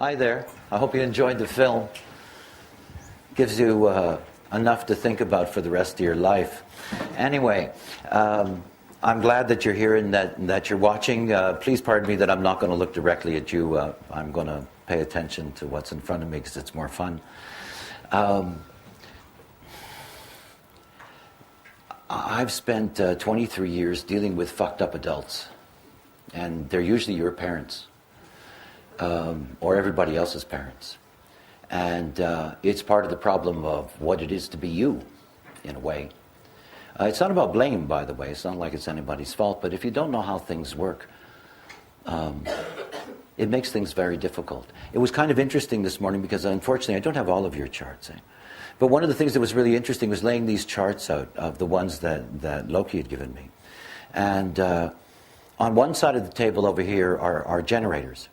Hi there. I hope you enjoyed the film. Gives you enough to think about for the rest of your life. Anyway, I'm glad that you're here and that you're watching. Please pardon me that I'm not going to look directly at you. I'm going to pay attention to what's in front of me because it's more fun. I've spent 23 years dealing with fucked up adults. And they're usually your parents. Or everybody else's parents. And it's part of the problem of what it is to be you, in a way. It's not about blame, by the way. It's not like it's anybody's fault. But if you don't know how things work, it makes things very difficult. It was kind of interesting this morning because, unfortunately, I don't have all of your charts. But one of the things that was really interesting was laying these charts out of the ones that Loki had given me. And on one side of the table over here are generators.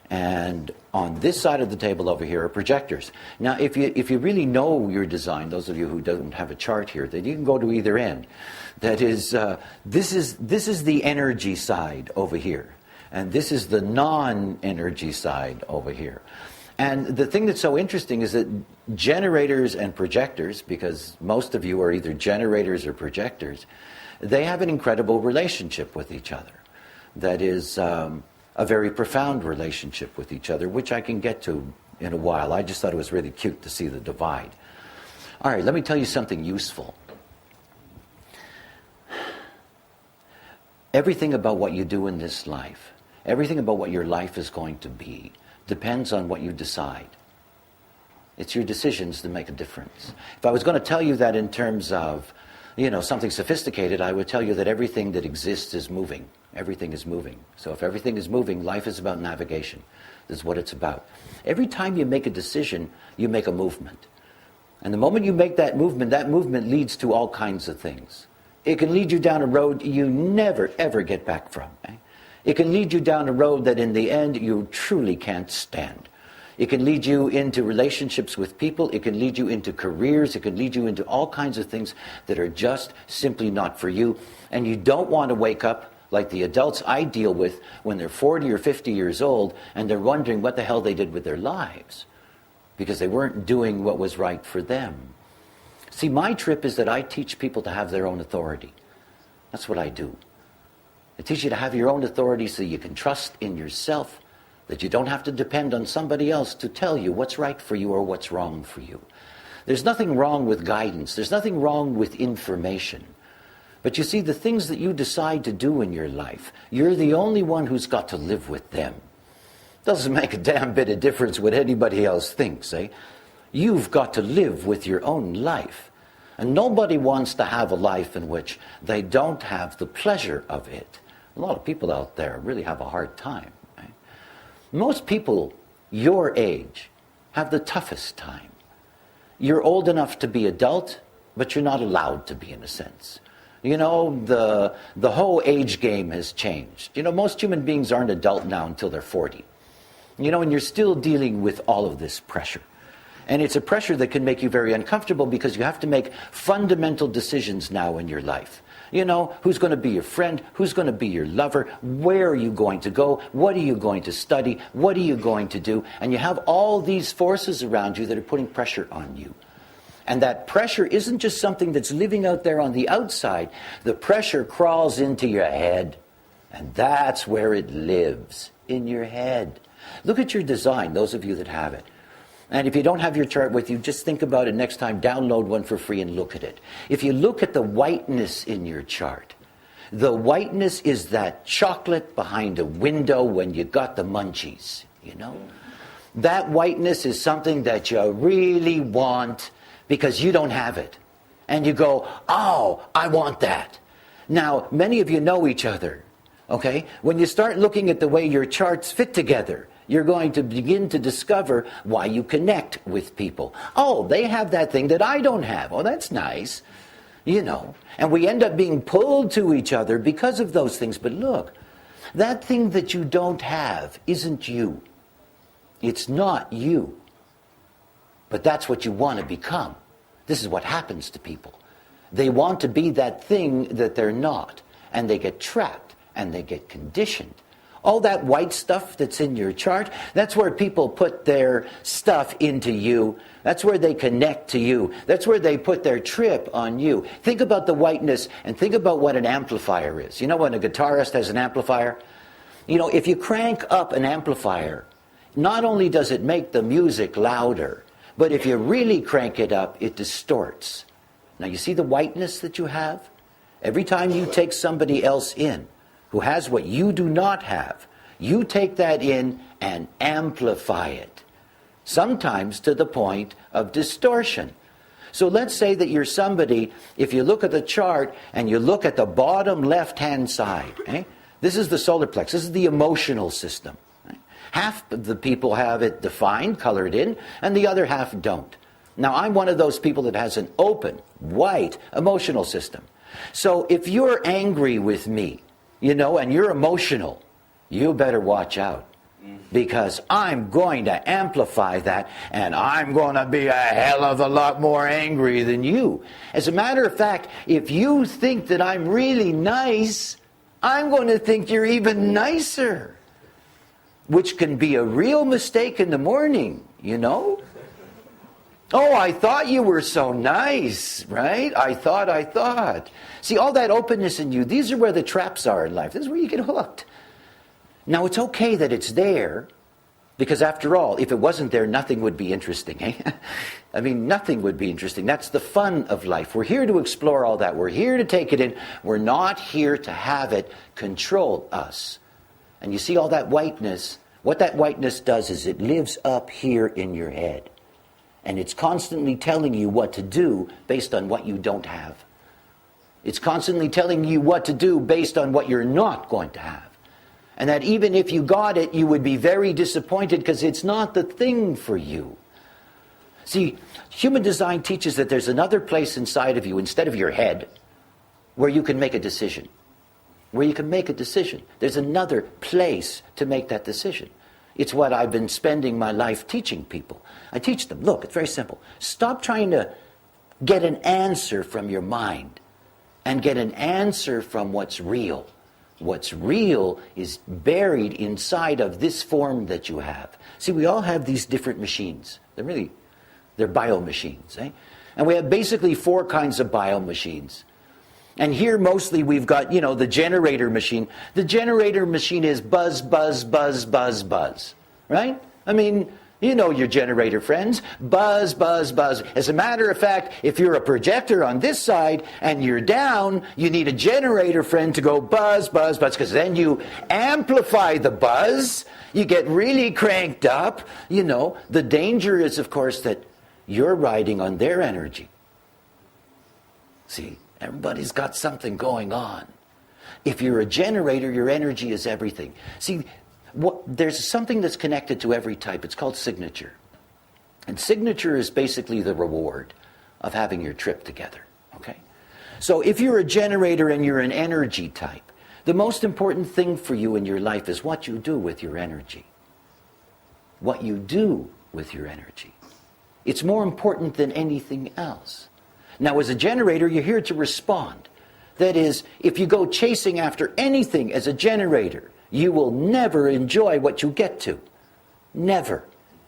And on this side of the table over here are projectors. Now, if you really know your design, those of you who don't have a chart here, then you can go to either end. That is, this is the energy side over here. And this is the non-energy side over here. And the thing that's so interesting is that generators and projectors, because most of you are either generators or projectors, they have an incredible relationship with each other. That is a very profound relationship with each other, which I can get to in a while. I just thought it was really cute to see the divide. All right, let me tell you something useful. Everything about what you do in this life, everything about what your life is going to be, depends on what you decide. It's your decisions that make a difference. If I was going to tell you that in terms of, something sophisticated, I would tell you that everything that exists is moving. Everything is moving. So if everything is moving, life is about navigation. This is what it's about. Every time you make a decision, you make a movement. And the moment you make that movement leads to all kinds of things. It can lead you down a road you never, ever get back from. It can lead you down a road that in the end you truly can't stand. It can lead you into relationships with people. It can lead you into careers. It can lead you into all kinds of things that are just simply not for you. And you don't want to wake up like the adults I deal with when they're 40 or 50 years old and they're wondering what the hell they did with their lives because they weren't doing what was right for them. See, my trip is that I teach people to have their own authority. That's what I do. I teach you to have your own authority so you can trust in yourself, that you don't have to depend on somebody else to tell you what's right for you or what's wrong for you. There's nothing wrong with guidance. There's nothing wrong with information. But you see, the things that you decide to do in your life, you're the only one who's got to live with them. Doesn't make a damn bit of difference what anybody else thinks, eh? You've got to live with your own life. And nobody wants to have a life in which they don't have the pleasure of it. A lot of people out there really have a hard time. Most people your age have the toughest time. You're old enough to be adult, but you're not allowed to be, in a sense. The whole age game has changed. Most human beings aren't adult now until they're 40. And you're still dealing with all of this pressure. And it's a pressure that can make you very uncomfortable because you have to make fundamental decisions now in your life. Who's going to be your friend? Who's going to be your lover? Where are you going to go? What are you going to study? What are you going to do? And you have all these forces around you that are putting pressure on you. And that pressure isn't just something that's living out there on the outside. The pressure crawls into your head. And that's where it lives, in your head. Look at your design, those of you that have it. And if you don't have your chart with you, just think about it next time. Download one for free and look at it. If you look at the whiteness in your chart, the whiteness is that chocolate behind a window when you got the munchies, That whiteness is something that you really want because you don't have it. And you go, oh, I want that. Now, many of you know each other, okay? When you start looking at the way your charts fit together, you're going to begin to discover why you connect with people. Oh, they have that thing that I don't have. Oh, that's nice. And we end up being pulled to each other because of those things. But look, that thing that you don't have isn't you. It's not you. But that's what you want to become. This is what happens to people. They want to be that thing that they're not. And they get trapped and they get conditioned. All that white stuff that's in your chart, that's where people put their stuff into you. That's where they connect to you. That's where they put their trip on you. Think about the whiteness and think about what an amplifier is. You know when a guitarist has an amplifier? You know, if you crank up an amplifier, not only does it make the music louder, but if you really crank it up, it distorts. Now you see the whiteness that you have? Every time you take somebody else in, who has what you do not have, you take that in and amplify it. Sometimes to the point of distortion. So let's say that you're somebody, if you look at the chart and you look at the bottom left-hand side, this is the solar plexus, this is the emotional system. Half of the people have it defined, colored in, and the other half don't. Now I'm one of those people that has an open, white, emotional system. So if you're angry with me, and you're emotional, you better watch out. Because I'm going to amplify that, and I'm going to be a hell of a lot more angry than you. As a matter of fact, if you think that I'm really nice, I'm going to think you're even nicer. Which can be a real mistake in the morning, Oh, I thought you were so nice, right? I thought. See, all that openness in you, these are where the traps are in life. This is where you get hooked. Now, it's okay that it's there, because after all, if it wasn't there, nothing would be interesting. I mean, nothing would be interesting. That's the fun of life. We're here to explore all that. We're here to take it in. We're not here to have it control us. And you see all that whiteness? What that whiteness does is it lives up here in your head. And it's constantly telling you what to do based on what you don't have. It's constantly telling you what to do based on what you're not going to have. And that even if you got it, you would be very disappointed because it's not the thing for you. See, human design teaches that there's another place inside of you, instead of your head, where you can make a decision. Where you can make a decision. There's another place to make that decision. It's what I've been spending my life teaching people. I teach them, look, it's very simple. Stop trying to get an answer from your mind and get an answer from what's real. What's real is buried inside of this form that you have. See, we all have these different machines. They're bio machines. And we have basically 4 kinds of bio machines. And here mostly we've got, the generator machine. The generator machine is buzz, buzz, buzz, buzz, buzz. Right? I mean, your generator friends. Buzz, buzz, buzz. As a matter of fact, if you're a projector on this side and you're down, you need a generator friend to go buzz, buzz, buzz, because then you amplify the buzz. You get really cranked up. The danger is, of course, that you're riding on their energy. See? Everybody's got something going on. If you're a generator, your energy is everything. See, there's something that's connected to every type. It's called signature. And signature is basically the reward of having your trip together. Okay? So if you're a generator and you're an energy type, the most important thing for you in your life is what you do with your energy. What you do with your energy. It's more important than anything else. Now, as a generator, you're here to respond. That is, if you go chasing after anything as a generator, you will never enjoy what you get to. Never.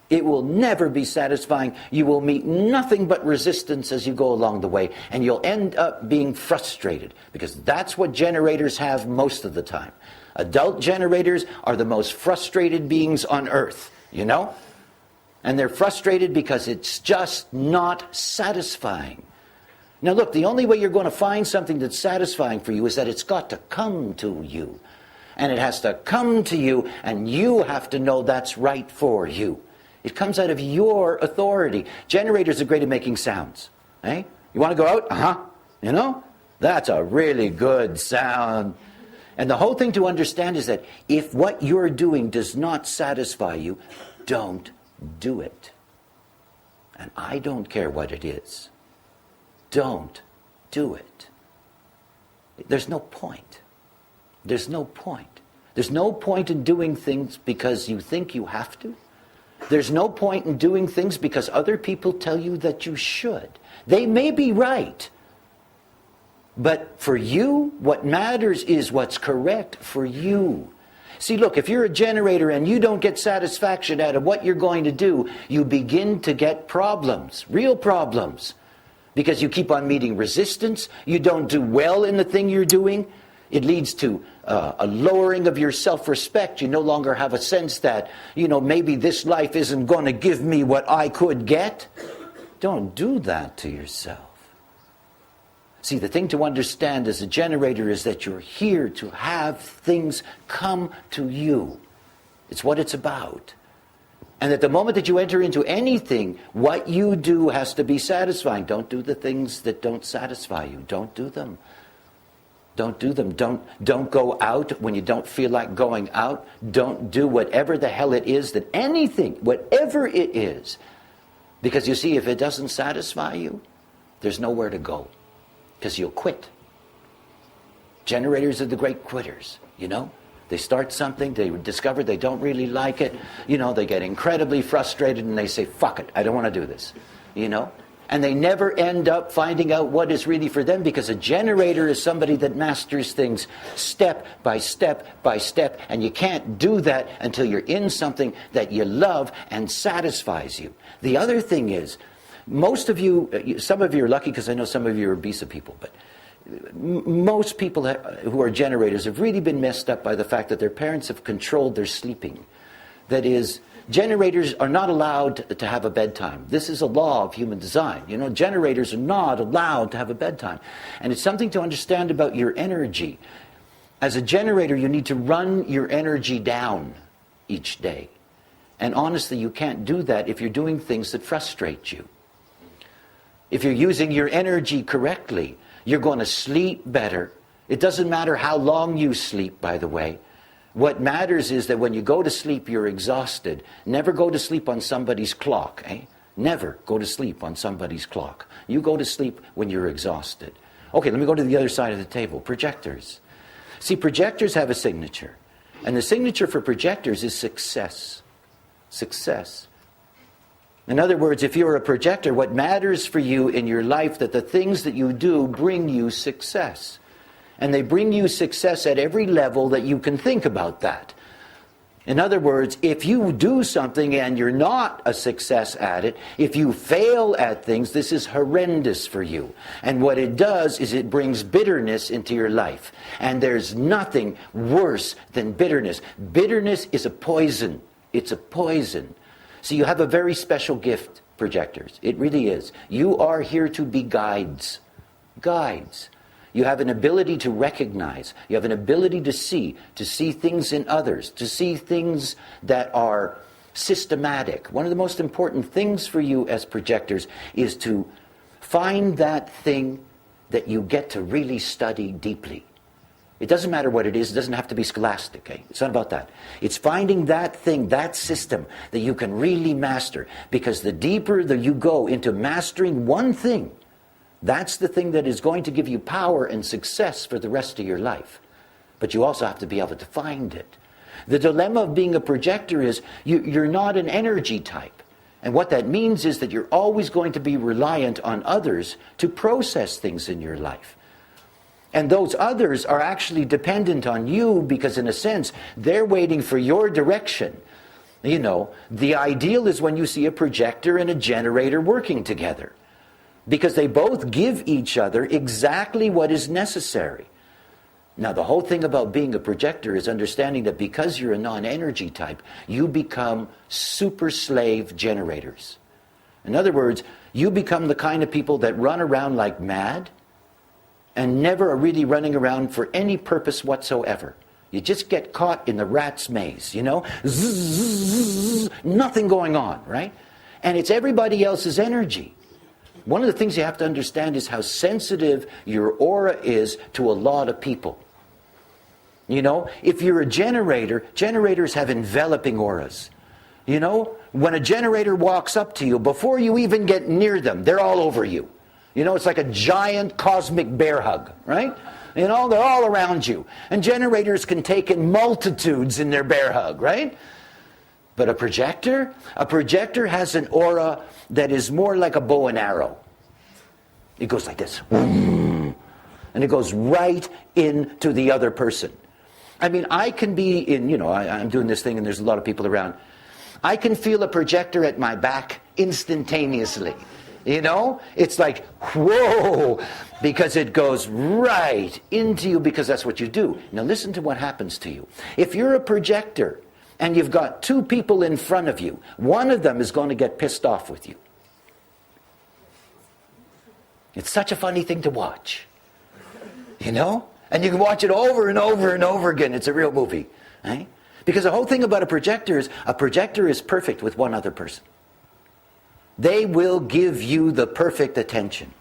It will never be satisfying. You will meet nothing but resistance as you go along the way, and you'll end up being frustrated, because that's what generators have most of the time. Adult generators are the most frustrated beings on earth, And they're frustrated because it's just not satisfying. Now look, the only way you're going to find something that's satisfying for you is that it's got to come to you. And it has to come to you, and you have to know that's right for you. It comes out of your authority. Generators are great at making sounds. You want to go out? Uh-huh. That's a really good sound. And the whole thing to understand is that if what you're doing does not satisfy you, don't do it. And I don't care what it is. Don't do it. There's no point. There's no point. There's no point in doing things because you think you have to. There's no point in doing things because other people tell you that you should. They may be right. But for you, what matters is what's correct for you. See, look, if you're a generator and you don't get satisfaction out of what you're going to do, you begin to get problems, real problems. Because you keep on meeting resistance, you don't do well in the thing you're doing. It leads to a lowering of your self-respect. You no longer have a sense that, maybe this life isn't going to give me what I could get. Don't do that to yourself. See, the thing to understand as a generator is that you're here to have things come to you. It's what it's about. And at the moment that you enter into anything, what you do has to be satisfying. Don't do the things that don't satisfy you. Don't do them. Don't do them. Don't go out when you don't feel like going out. Don't do whatever the hell it is that anything, whatever it is. Because you see, if it doesn't satisfy you, there's nowhere to go. Because you'll quit. Generators are the great quitters, They start something, they discover they don't really like it, they get incredibly frustrated and they say, fuck it, I don't want to do this, And they never end up finding out what is really for them, because a generator is somebody that masters things step by step by step, and you can't do that until you're in something that you love and satisfies you. The other thing is, most of you, some of you are lucky because I know some of you are Bisa people, but most people who are generators have really been messed up by the fact that their parents have controlled their sleeping. That is, generators are not allowed to have a bedtime. This is a law of human design. Generators are not allowed to have a bedtime. And it's something to understand about your energy. As a generator, you need to run your energy down each day. And honestly, you can't do that if you're doing things that frustrate you. If you're using your energy correctly, you're going to sleep better. It doesn't matter how long you sleep, by the way. What matters is that when you go to sleep, you're exhausted. Never go to sleep on somebody's clock, Never go to sleep on somebody's clock. You go to sleep when you're exhausted. Okay, let me go to the other side of the table. Projectors. See, projectors have a signature. And the signature for projectors is success. Success. In other words, if you're a projector, what matters for you in your life, that the things that you do bring you success. And they bring you success at every level that you can think about that. In other words, if you do something and you're not a success at it, if you fail at things, this is horrendous for you. And what it does is it brings bitterness into your life. And there's nothing worse than bitterness. Bitterness is a poison. It's a poison. So you have a very special gift, projectors. It really is. You are here to be guides. Guides. You have an ability to recognize. You have an ability to see things in others, to see things that are systematic. One of the most important things for you as projectors is to find that thing that you get to really study deeply. It doesn't matter what it is. It doesn't have to be scholastic. It's not about that. It's finding that thing, that system that you can really master. Because the deeper that you go into mastering one thing, that's the thing that is going to give you power and success for the rest of your life. But you also have to be able to find it. The dilemma of being a projector is you're not an energy type. And what that means is that you're always going to be reliant on others to process things in your life. And those others are actually dependent on you because, in a sense, they're waiting for your direction. The ideal is when you see a projector and a generator working together, because they both give each other exactly what is necessary. Now, the whole thing about being a projector is understanding that because you're a non-energy type, you become super slave generators. In other words, you become the kind of people that run around like mad and never are really running around for any purpose whatsoever. You just get caught in the rat's maze, Zzz, nothing going on, right? And it's everybody else's energy. One of the things you have to understand is how sensitive your aura is to a lot of people. If you're a generator, generators have enveloping auras. When a generator walks up to you, before you even get near them, they're all over you. It's like a giant cosmic bear hug, right? They're all around you. And generators can take in multitudes in their bear hug, right? But a projector has an aura that is more like a bow and arrow. It goes like this. And it goes right into the other person. I mean, I can be in, I'm doing this thing and there's a lot of people around. I can feel a projector at my back instantaneously. It's like, whoa, because it goes right into you, because that's what you do. Now listen to what happens to you. If you're a projector and you've got two people in front of you, one of them is going to get pissed off with you. It's such a funny thing to watch. And you can watch it over and over and over again. It's a real movie. Right? Because the whole thing about a projector is perfect with one other person. They will give you the perfect attention.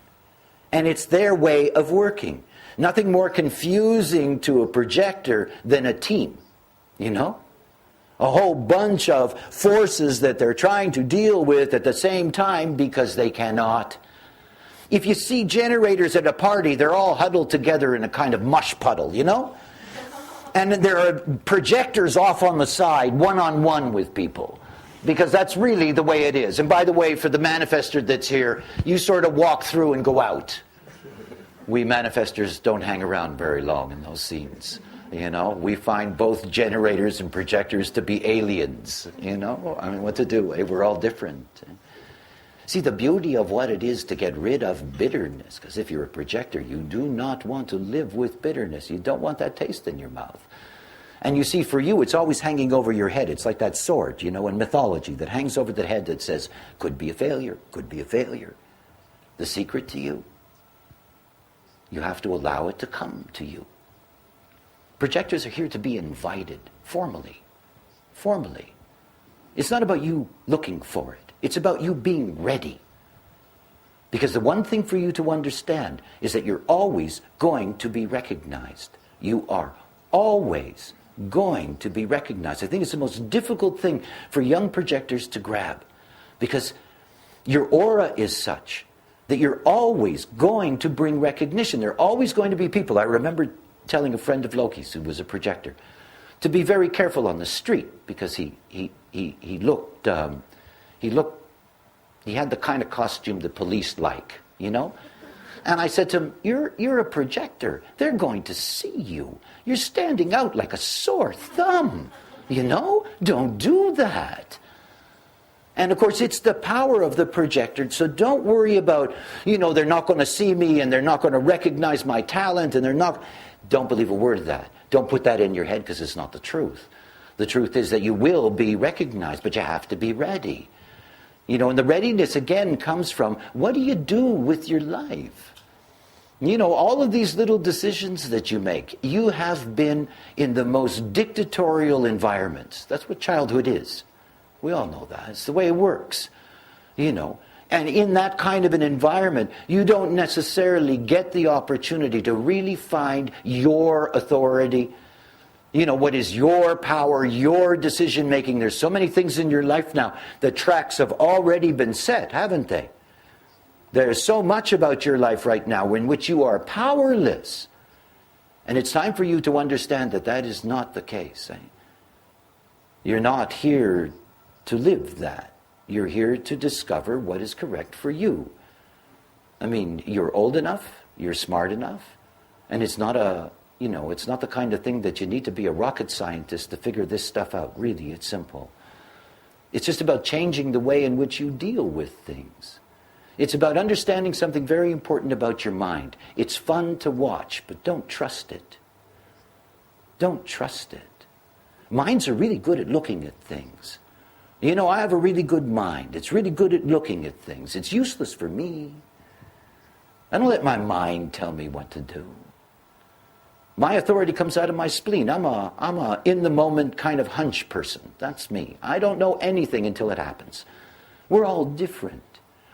And it's their way of working. Nothing more confusing to a projector than a team. A whole bunch of forces that they're trying to deal with at the same time because they cannot. If you see generators at a party, they're all huddled together in a kind of mush puddle, And there are projectors off on the side, one-on-one with people. Because that's really the way it is. And by the way, for the manifester that's here, you sort of walk through and go out. We manifestors don't hang around very long in those scenes. We find both generators and projectors to be aliens. I mean, what to do? We're all different. See, the beauty of what it is to get rid of bitterness, because if you're a projector, you do not want to live with bitterness. You don't want that taste in your mouth. And you see, for you, it's always hanging over your head. It's like that sword, in mythology, that hangs over the head that says, could be a failure, could be a failure. The secret to you have to allow it to come to you. Projectors are here to be invited, formally. Formally. It's not about you looking for it. It's about you being ready. Because the one thing for you to understand is that you're always going to be recognized. You are always going to be recognized. I think it's the most difficult thing for young projectors to grab. Because your aura is such that you're always going to bring recognition. There are always going to be people. I remember telling a friend of Loki's who was a projector to be very careful on the street because he had the kind of costume the police like, And I said to him, you're a projector. They're going to see you. You're standing out like a sore thumb. Don't do that. And of course, it's the power of the projector. So don't worry about, they're not going to see me and they're not going to recognize my talent and they're not. Don't believe a word of that. Don't put that in your head because it's not the truth. The truth is that you will be recognized, but you have to be ready. And the readiness again comes from, what do you do with your life? All of these little decisions that you make, you have been in the most dictatorial environments. That's what childhood is. We all know that. It's the way it works. And in that kind of an environment, you don't necessarily get the opportunity to really find your authority. What is your power, your decision making. There's so many things in your life now. The tracks have already been set, haven't they? There's so much about your life right now in which you are powerless. And it's time for you to understand that that is not the case. You're not here to live that. You're here to discover what is correct for you. I mean, you're old enough, you're smart enough, and it's not it's not the kind of thing that you need to be a rocket scientist to figure this stuff out. Really, it's simple. It's just about changing the way in which you deal with things. It's about understanding something very important about your mind. It's fun to watch, but don't trust it. Don't trust it. Minds are really good at looking at things. I have a really good mind. It's really good at looking at things. It's useless for me. I don't let my mind tell me what to do. My authority comes out of my spleen. I'm a in-the-moment kind of hunch person. That's me. I don't know anything until it happens. We're all different.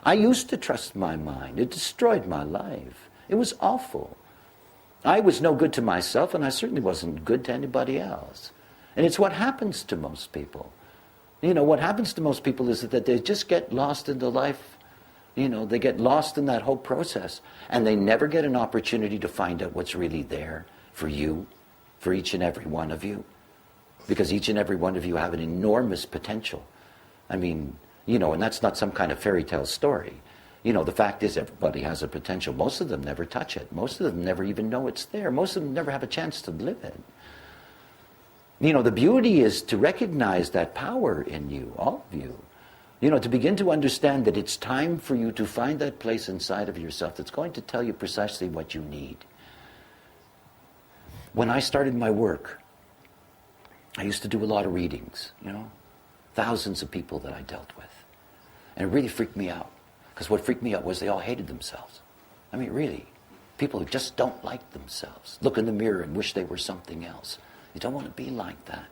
I used to trust my mind. It destroyed my life. It was awful. I was no good to myself, and I certainly wasn't good to anybody else. And it's what happens to most people. What happens to most people is that they just get lost into life. They get lost in that whole process, and they never get an opportunity to find out what's really there for you, for each and every one of you. Because each and every one of you have an enormous potential. I mean, and that's not some kind of fairy tale story. The fact is everybody has a potential. Most of them never touch it. Most of them never even know it's there. Most of them never have a chance to live it. The beauty is to recognize that power in you, all of you. To begin to understand that it's time for you to find that place inside of yourself that's going to tell you precisely what you need. When I started my work, I used to do a lot of readings, thousands of people that I dealt with. And it really freaked me out. Because what freaked me out was they all hated themselves. I mean, really. People who just don't like themselves. Look in the mirror and wish they were something else. You don't want to be like that.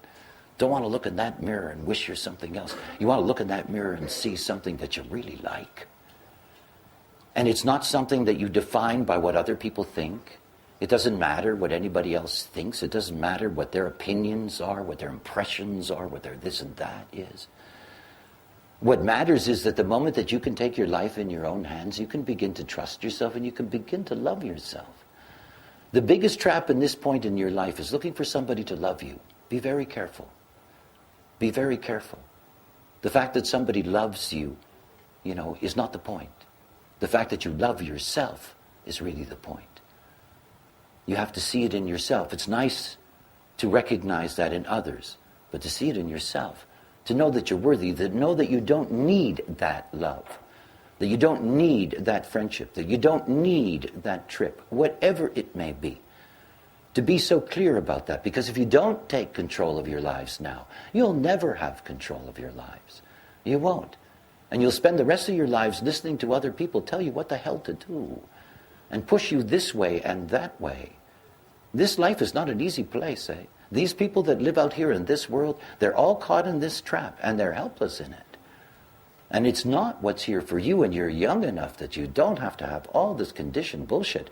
Don't want to look in that mirror and wish you're something else. You want to look in that mirror and see something that you really like. And it's not something that you define by what other people think. It doesn't matter what anybody else thinks. It doesn't matter what their opinions are, what their impressions are, what their this and that is. What matters is that the moment that you can take your life in your own hands, you can begin to trust yourself and you can begin to love yourself. The biggest trap in this point in your life is looking for somebody to love you. Be very careful. Be very careful. The fact that somebody loves you, is not the point. The fact that you love yourself is really the point. You have to see it in yourself. It's nice to recognize that in others, but to see it in yourself. To know that you're worthy, to know that you don't need that love, that you don't need that friendship, that you don't need that trip, whatever it may be. To be so clear about that, because if you don't take control of your lives now, you'll never have control of your lives. You won't. And you'll spend the rest of your lives listening to other people tell you what the hell to do and push you this way and that way. This life is not an easy place, eh? These people that live out here in this world, they're all caught in this trap and they're helpless in it. And it's not what's here for you, and you're young enough that you don't have to have all this conditioned bullshit,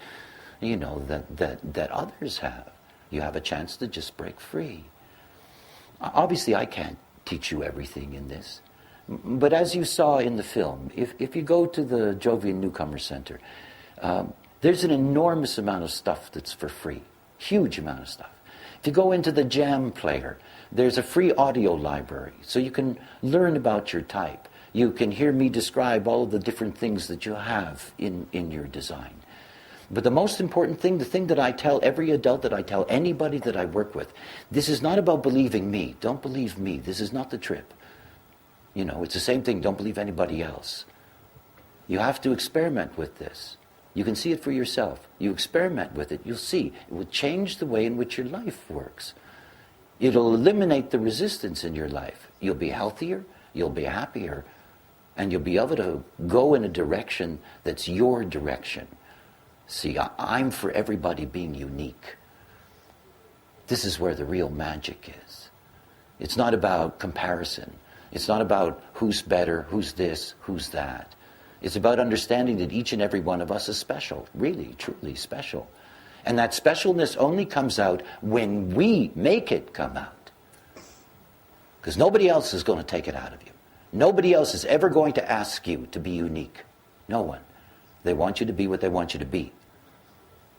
that others have. You have a chance to just break free. Obviously, I can't teach you everything in this. But as you saw in the film, if you go to the Jovian Newcomer Center, there's an enormous amount of stuff that's for free. Huge amount of stuff. If you go into the Jam player, there's a free audio library, so you can learn about your type. You can hear me describe all of the different things that you have in your design. But the most important thing, the thing that I tell every adult, that I tell anybody that I work with, this is not about believing me. Don't believe me. This is not the trip. It's the same thing. Don't believe anybody else. You have to experiment with this. You can see it for yourself. You experiment with it, you'll see. It will change the way in which your life works. It'll eliminate the resistance in your life. You'll be healthier, you'll be happier, and you'll be able to go in a direction that's your direction. See, I'm for everybody being unique. This is where the real magic is. It's not about comparison. It's not about who's better, who's this, who's that. It's about understanding that each and every one of us is special, really, truly special. And that specialness only comes out when we make it come out. Because nobody else is going to take it out of you. Nobody else is ever going to ask you to be unique. No one. They want you to be what they want you to be.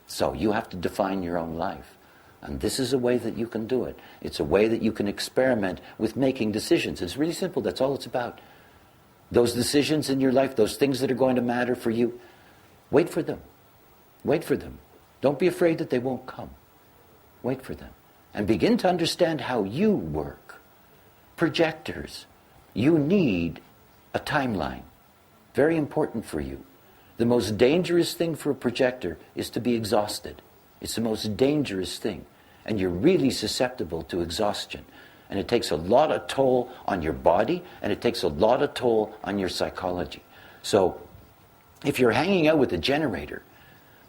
So you have to define your own life. And this is a way that you can do it. It's a way that you can experiment with making decisions. It's really simple. That's all it's about. Those decisions in your life, those things that are going to matter for you, wait for them. Wait for them. Don't be afraid that they won't come. Wait for them. And begin to understand how you work. Projectors, you need a timeline. Very important for you. The most dangerous thing for a projector is to be exhausted. It's the most dangerous thing. And you're really susceptible to exhaustion. And it takes a lot of toll on your body, and it takes a lot of toll on your psychology. So, if you're hanging out with a generator,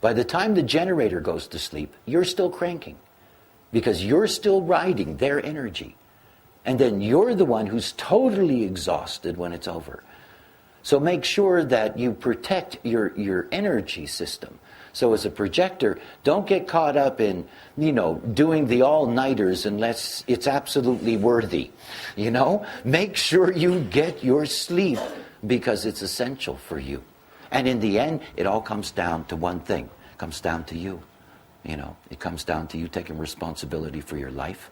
by the time the generator goes to sleep, you're still cranking. Because you're still riding their energy. And then you're the one who's totally exhausted when it's over. So make sure that you protect your energy system. So as a projector, don't get caught up in, doing the all-nighters unless it's absolutely worthy. Make sure you get your sleep because it's essential for you. And in the end, it all comes down to one thing. It comes down to you. It comes down to you taking responsibility for your life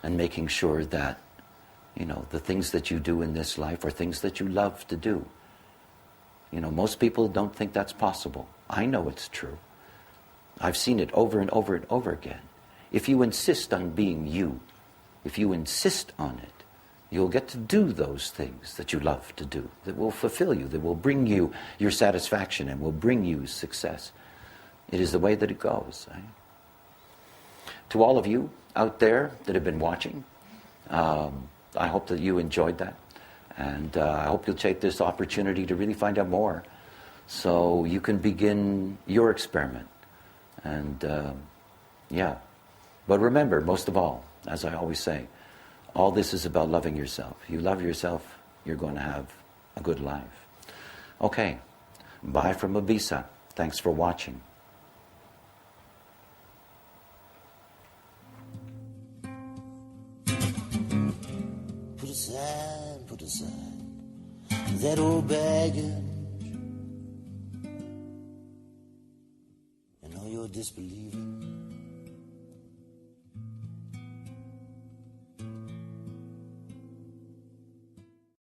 and making sure that, the things that you do in this life are things that you love to do. Most people don't think that's possible. I know it's true. I've seen it over and over and over again. If you insist on being you, if you insist on it, you'll get to do those things that you love to do, that will fulfill you, that will bring you your satisfaction and will bring you success. It is the way that it goes. Right? To all of you out there that have been watching, I hope that you enjoyed that. And I hope you'll take this opportunity to really find out more so you can begin your experiment. And yeah. But remember, most of all, as I always say, all this is about loving yourself. You love yourself, you're going to have a good life. Okay. Bye from Ibiza. Thanks for watching. Put aside that old baggage and all your disbelieving.